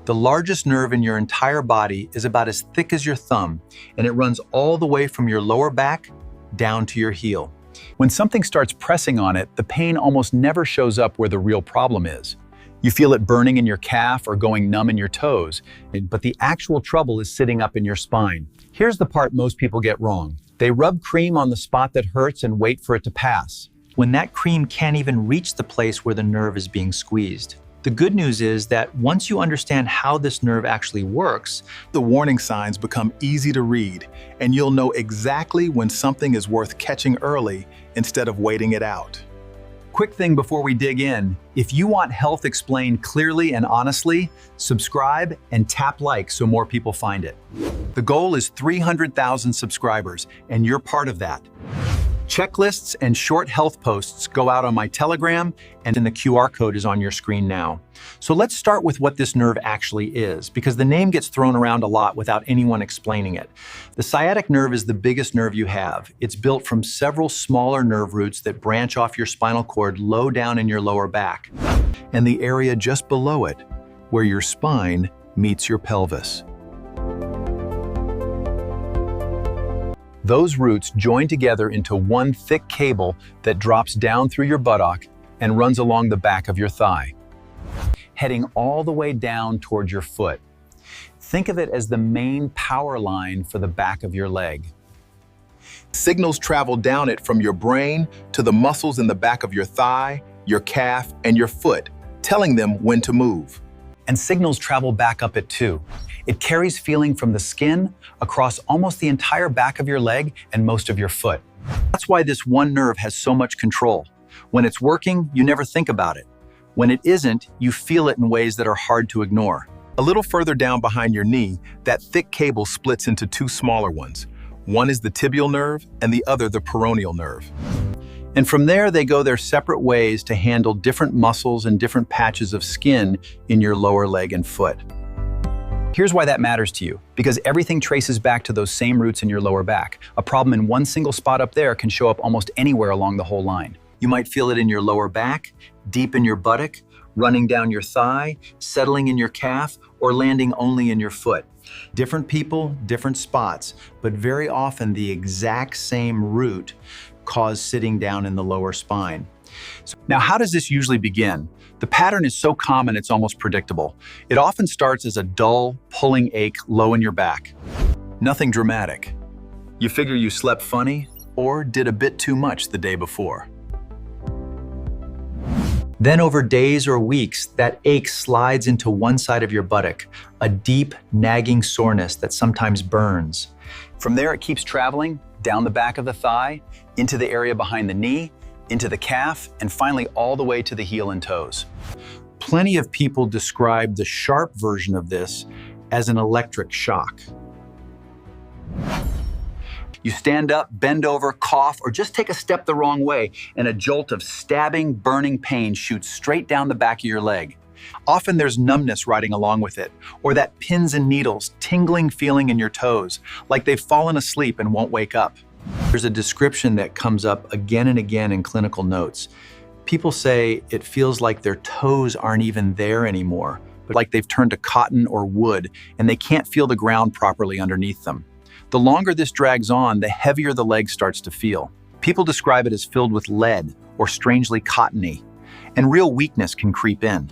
The largest nerve in your entire body is about as thick as your thumb, and it runs all the way from your lower back down to your heel. When something starts pressing on it, the pain almost never shows up where the real problem is. You feel it burning in your calf or going numb in your toes, but the actual trouble is sitting up in your spine. Here's the part most people get wrong. They rub cream on the spot that hurts and wait for it to pass, when that cream can't even reach the place where the nerve is being squeezed. The good news is that once you understand how this nerve actually works, the warning signs become easy to read, and you'll know exactly when something is worth catching early instead of waiting it out. Quick thing before we dig in, if you want health explained clearly and honestly, subscribe and tap like so more people find it. The goal is 300,000 subscribers, and you're part of that. Checklists and short health posts go out on my Telegram, and the QR code is on your screen now. So let's start with what this nerve actually is, because the name gets thrown around a lot without anyone explaining it. The sciatic nerve is the biggest nerve you have. It's built from several smaller nerve roots that branch off your spinal cord low down in your lower back, and the area just below it, where your spine meets your pelvis. Those roots join together into one thick cable that drops down through your buttock and runs along the back of your thigh, heading all the way down towards your foot. Think of it as the main power line for the back of your leg. Signals travel down it from your brain to the muscles in the back of your thigh, your calf, and your foot, telling them when to move. And signals travel back up it too. It carries feeling from the skin across almost the entire back of your leg and most of your foot. That's why this one nerve has so much control. When it's working, you never think about it. When it isn't, you feel it in ways that are hard to ignore. A little further down behind your knee, that thick cable splits into two smaller ones. One is the tibial nerve and the other the peroneal nerve. And from there, they go their separate ways to handle different muscles and different patches of skin in your lower leg and foot. Here's why that matters to you, because everything traces back to those same roots in your lower back. A problem in one single spot up there can show up almost anywhere along the whole line. You might feel it in your lower back, deep in your buttock, running down your thigh, settling in your calf, or landing only in your foot. Different people, different spots, but very often the exact same root cause sitting down in the lower spine. So now, how does this usually begin? The pattern is so common it's almost predictable. It often starts as a dull, pulling ache low in your back. Nothing dramatic. You figure you slept funny or did a bit too much the day before. Then over days or weeks, that ache slides into one side of your buttock, a deep, nagging soreness that sometimes burns. From there, it keeps traveling down the back of the thigh, into the area behind the knee, into the calf, and finally all the way to the heel and toes. Plenty of people describe the sharp version of this as an electric shock. You stand up, bend over, cough, or just take a step the wrong way, and a jolt of stabbing, burning pain shoots straight down the back of your leg. Often there's numbness riding along with it, or that pins and needles, tingling feeling in your toes, like they've fallen asleep and won't wake up. There's a description that comes up again and again in clinical notes. People say it feels like their toes aren't even there anymore, but like they've turned to cotton or wood, and they can't feel the ground properly underneath them. The longer this drags on, the heavier the leg starts to feel. People describe it as filled with lead or strangely cottony, and real weakness can creep in.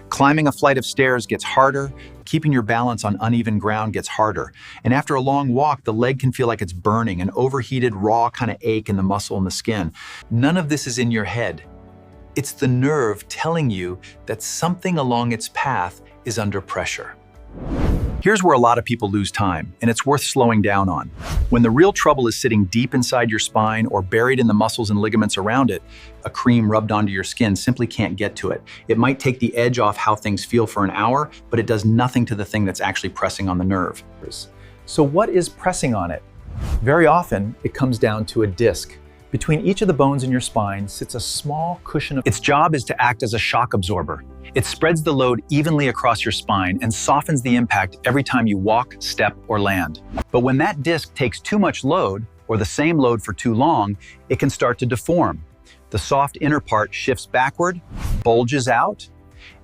Climbing a flight of stairs gets harder, keeping your balance on uneven ground gets harder, and after a long walk, the leg can feel like it's burning, an overheated, raw kind of ache in the muscle and the skin. None of this is in your head. It's the nerve telling you that something along its path is under pressure. Here's where a lot of people lose time, and it's worth slowing down on. When the real trouble is sitting deep inside your spine or buried in the muscles and ligaments around it, a cream rubbed onto your skin simply can't get to it. It might take the edge off how things feel for an hour, but it does nothing to the thing that's actually pressing on the nerve. So what is pressing on it? Very often, it comes down to a disc. Between each of the bones in your spine sits a small cushion of... Its job is to act as a shock absorber. It spreads the load evenly across your spine and softens the impact every time you walk, step, or land. But when that disc takes too much load, or the same load for too long, it can start to deform. The soft inner part shifts backward, bulges out,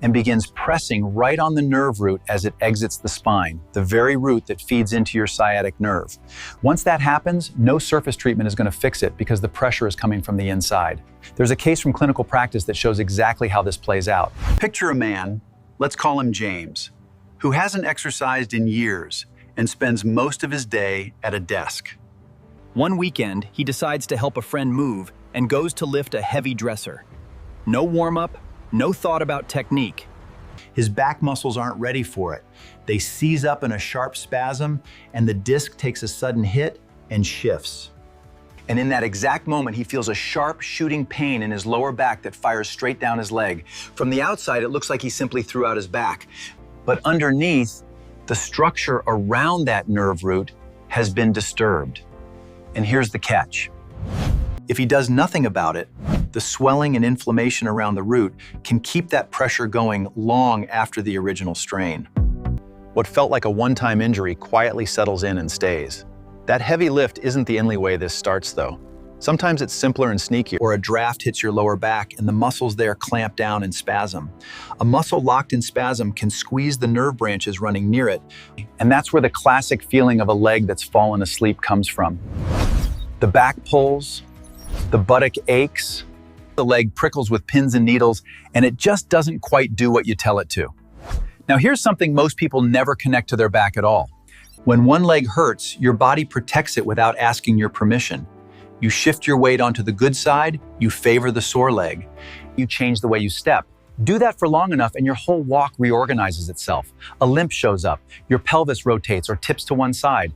and begins pressing right on the nerve root as it exits the spine, the very root that feeds into your sciatic nerve. Once that happens, no surface treatment is going to fix it because the pressure is coming from the inside. There's a case from clinical practice that shows exactly how this plays out. Picture a man, let's call him James, who hasn't exercised in years and spends most of his day at a desk. One weekend, he decides to help a friend move and goes to lift a heavy dresser. No warm-up, no thought about technique. His back muscles aren't ready for it. They seize up in a sharp spasm, and the disc takes a sudden hit and shifts. And in that exact moment, he feels a sharp shooting pain in his lower back that fires straight down his leg. From the outside, it looks like he simply threw out his back. But underneath, the structure around that nerve root has been disturbed. And here's the catch. If he does nothing about it, the swelling and inflammation around the root can keep that pressure going long after the original strain. What felt like a one-time injury quietly settles in and stays. That heavy lift isn't the only way this starts, though. Sometimes it's simpler and sneakier, or a draft hits your lower back and the muscles there clamp down and spasm. A muscle locked in spasm can squeeze the nerve branches running near it, and that's where the classic feeling of a leg that's fallen asleep comes from. The back pulls, the buttock aches, the leg prickles with pins and needles, and it just doesn't quite do what you tell it to. Now here's something most people never connect to their back at all. When one leg hurts, your body protects it without asking your permission. You shift your weight onto the good side, you favor the sore leg. You change the way you step. Do that for long enough and your whole walk reorganizes itself. A limp shows up, your pelvis rotates or tips to one side.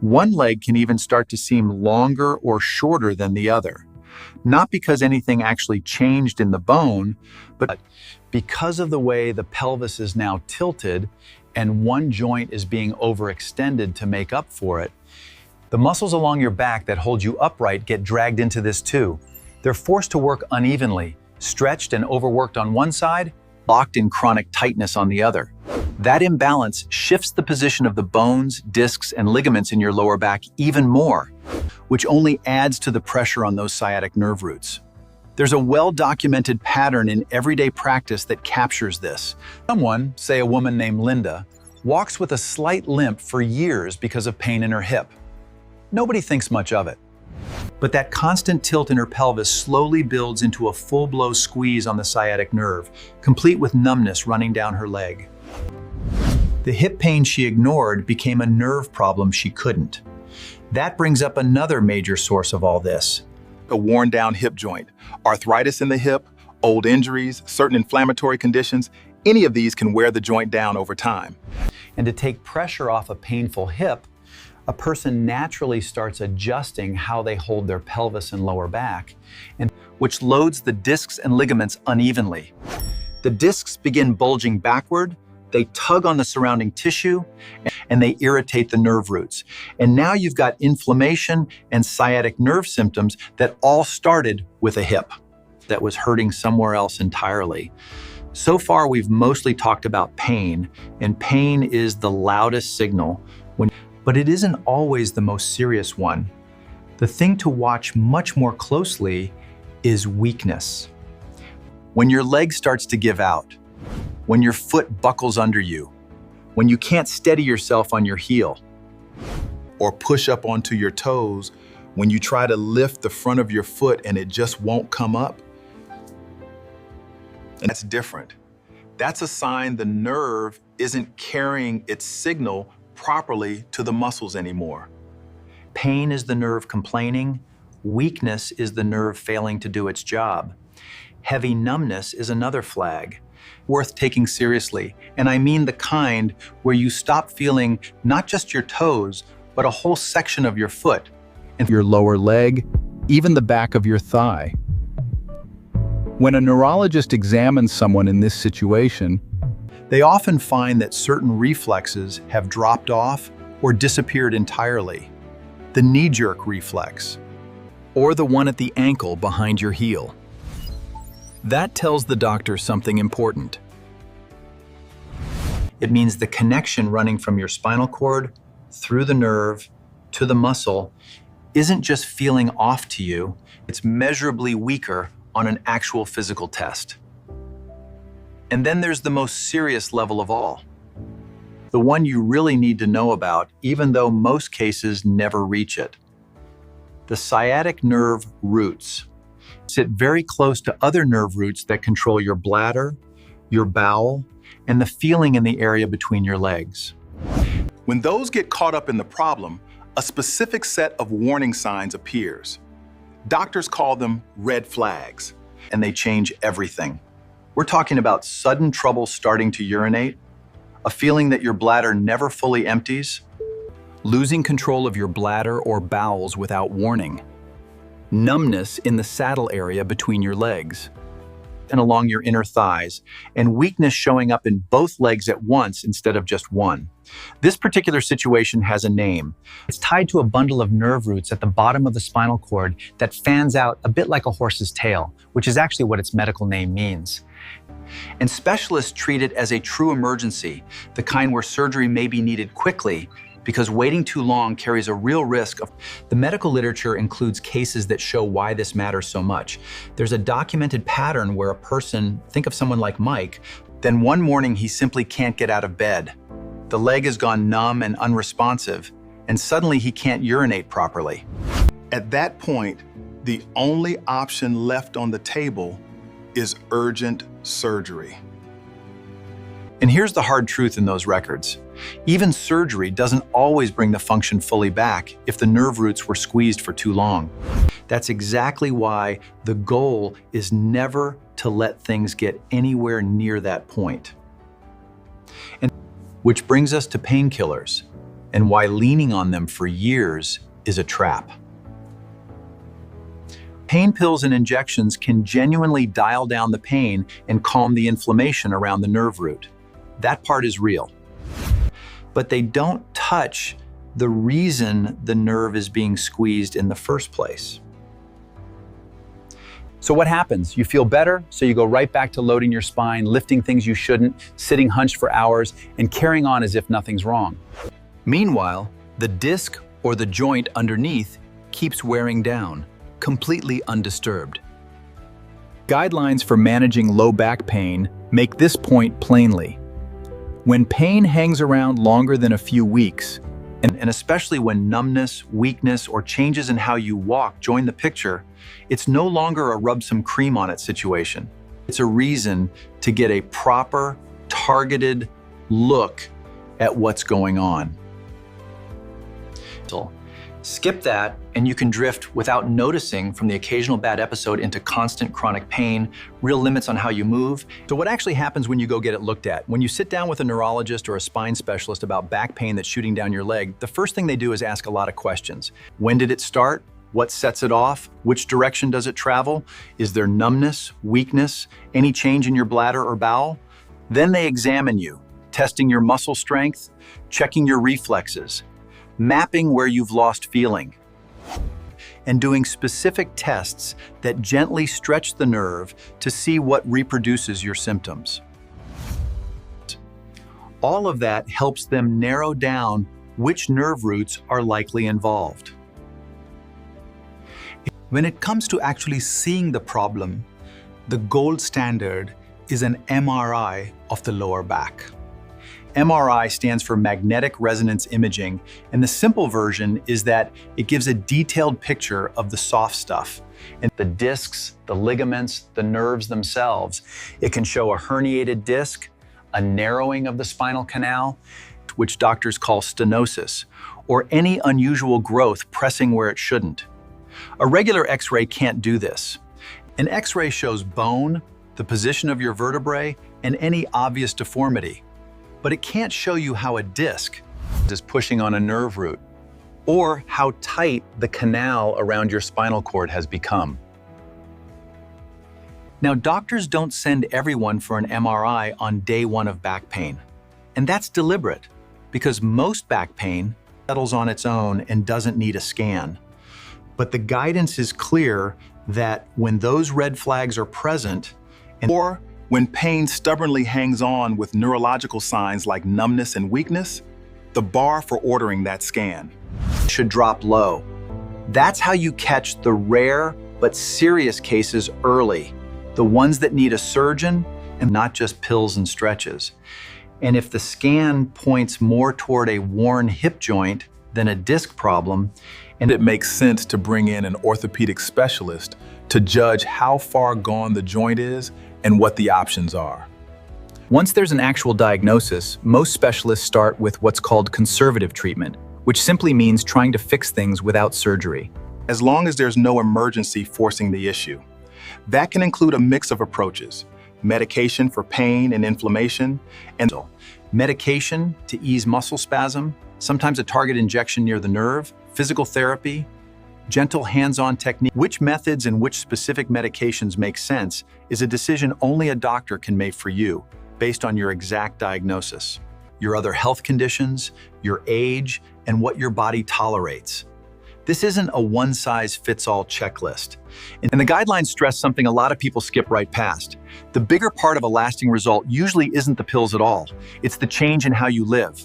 One leg can even start to seem longer or shorter than the other. Not because anything actually changed in the bone, but because of the way the pelvis is now tilted and one joint is being overextended to make up for it. The muscles along your back that hold you upright get dragged into this too. They're forced to work unevenly, stretched and overworked on one side, locked in chronic tightness on the other. That imbalance shifts the position of the bones, discs, and ligaments in your lower back even more, which only adds to the pressure on those sciatic nerve roots. There's a well-documented pattern in everyday practice that captures this. Someone, say a woman named Linda, walks with a slight limp for years because of pain in her hip. Nobody thinks much of it. But that constant tilt in her pelvis slowly builds into a full-blown squeeze on the sciatic nerve, complete with numbness running down her leg. The hip pain she ignored became a nerve problem she couldn't. That brings up another major source of all this. A worn-down hip joint, arthritis in the hip, old injuries, certain inflammatory conditions, any of these can wear the joint down over time. And to take pressure off a painful hip, a person naturally starts adjusting how they hold their pelvis and lower back, and which loads the discs and ligaments unevenly. The discs begin bulging backward, they tug on the surrounding tissue, and they irritate the nerve roots. And now you've got inflammation and sciatic nerve symptoms that all started with a hip that was hurting somewhere else entirely. So far, we've mostly talked about pain, and pain is the loudest signal, but it isn't always the most serious one. The thing to watch much more closely is weakness. When your leg starts to give out, when your foot buckles under you, when you can't steady yourself on your heel, Or push up onto your toes when you try to lift the front of your foot and it just won't come up. And that's different. That's a sign the nerve isn't carrying its signal properly to the muscles anymore. Pain is the nerve complaining, weakness is the nerve failing to do its job. Heavy numbness is another flag, worth taking seriously, and I mean the kind where you stop feeling not just your toes, but a whole section of your foot, and your lower leg, even the back of your thigh. When a neurologist examines someone in this situation, they often find that certain reflexes have dropped off or disappeared entirely. The knee-jerk reflex, Or the one at the ankle behind your heel. That tells the doctor something important. it means the connection running from your spinal cord through the nerve to the muscle isn't just feeling off to you, it's measurably weaker on an actual physical test. And then there's the most serious level of all. The one you really need to know about, even though most cases never reach it. The sciatic nerve roots sit very close to other nerve roots that control your bladder, your bowel, and the feeling in the area between your legs. When those get caught up in the problem, a specific set of warning signs appears. Doctors call them red flags, And they change everything. We're talking about sudden trouble starting to urinate, a feeling that your bladder never fully empties, losing control of your bladder or bowels without warning, numbness in the saddle area between your legs, and along your inner thighs, and weakness showing up in both legs at once instead of just one. This particular situation has a name. It's tied to a bundle of nerve roots at the bottom of the spinal cord that fans out a bit like a horse's tail, which is actually what its medical name means. And specialists treat it as a true emergency, the kind where surgery may be needed quickly, because waiting too long carries a real risk of. The medical literature includes cases that show why this matters so much. There's a documented pattern where a person, think of someone like Mike, then one morning he simply can't get out of bed. The leg has gone numb and unresponsive, and suddenly he can't urinate properly. At that point, the only option left on the table is urgent surgery. And here's the hard truth in those records. Even surgery doesn't always bring the function fully back if the nerve roots were squeezed for too long. That's exactly why the goal is never to let things get anywhere near that point. And which brings us to painkillers, and why leaning on them for years is a trap. Pain pills and injections can genuinely dial down the pain and calm the inflammation around the nerve root. That part is real. But they don't touch the reason the nerve is being squeezed in the first place. So what happens? You feel better, so you go right back to loading your spine, lifting things you shouldn't, sitting hunched for hours, and carrying on as if nothing's wrong. Meanwhile, the disc or the joint underneath keeps wearing down, completely undisturbed. Guidelines for managing low back pain make this point plainly. When pain hangs around longer than a few weeks, And especially when numbness, weakness, or changes in how you walk join the picture, it's no longer a rub some cream on it situation. It's a reason to get a proper, targeted look at what's going on. Skip that, and you can drift without noticing from the occasional bad episode into constant chronic pain, real limits on how you move. So what actually happens when you go get it looked at? When you sit down with a neurologist or a spine specialist about back pain that's shooting down your leg, the first thing they do is ask a lot of questions. When did it start? What sets it off? Which direction does it travel? Is there numbness, weakness, any change in your bladder or bowel? Then they examine you, testing your muscle strength, checking your reflexes, mapping where you've lost feeling, and doing specific tests that gently stretch the nerve to see what reproduces your symptoms. All of that helps them narrow down which nerve roots are likely involved. When it comes to actually seeing the problem, the gold standard is an MRI of the lower back. MRI stands for magnetic resonance imaging, and the simple version is that it gives a detailed picture of the soft stuff. And the discs, the ligaments, the nerves themselves. It can show a herniated disc, a narrowing of the spinal canal, which doctors call stenosis, or any unusual growth pressing where it shouldn't. A regular X-ray can't do this. An X-ray shows bone, the position of your vertebrae, and any obvious deformity. But it can't show you how a disc is pushing on a nerve root, or how tight the canal around your spinal cord has become. Now, doctors don't send everyone for an MRI on day one of back pain. And that's deliberate, because most back pain settles on its own and doesn't need a scan. But the guidance is clear that when those red flags are present, Or when pain stubbornly hangs on with neurological signs like numbness and weakness, the bar for ordering that scan should drop low. That's how you catch the rare but serious cases early, the ones that need a surgeon and not just pills and stretches. And if the scan points more toward a worn hip joint than a disc problem, and it makes sense to bring in an orthopedic specialist to judge how far gone the joint is and what the options are. Once there's an actual diagnosis, most specialists start with what's called conservative treatment, which simply means trying to fix things without surgery. As long as there's no emergency forcing the issue. That can include a mix of approaches: medication for pain and inflammation, and medication to ease muscle spasm, sometimes a target injection near the nerve, physical therapy, gentle hands-on technique. Which methods and which specific medications make sense is a decision only a doctor can make for you, based on your exact diagnosis, your other health conditions, your age, and what your body tolerates. This isn't a one-size-fits-all checklist. And the guidelines stress something a lot of people skip right past. The bigger part of a lasting result usually isn't the pills at all. It's the change in how you live.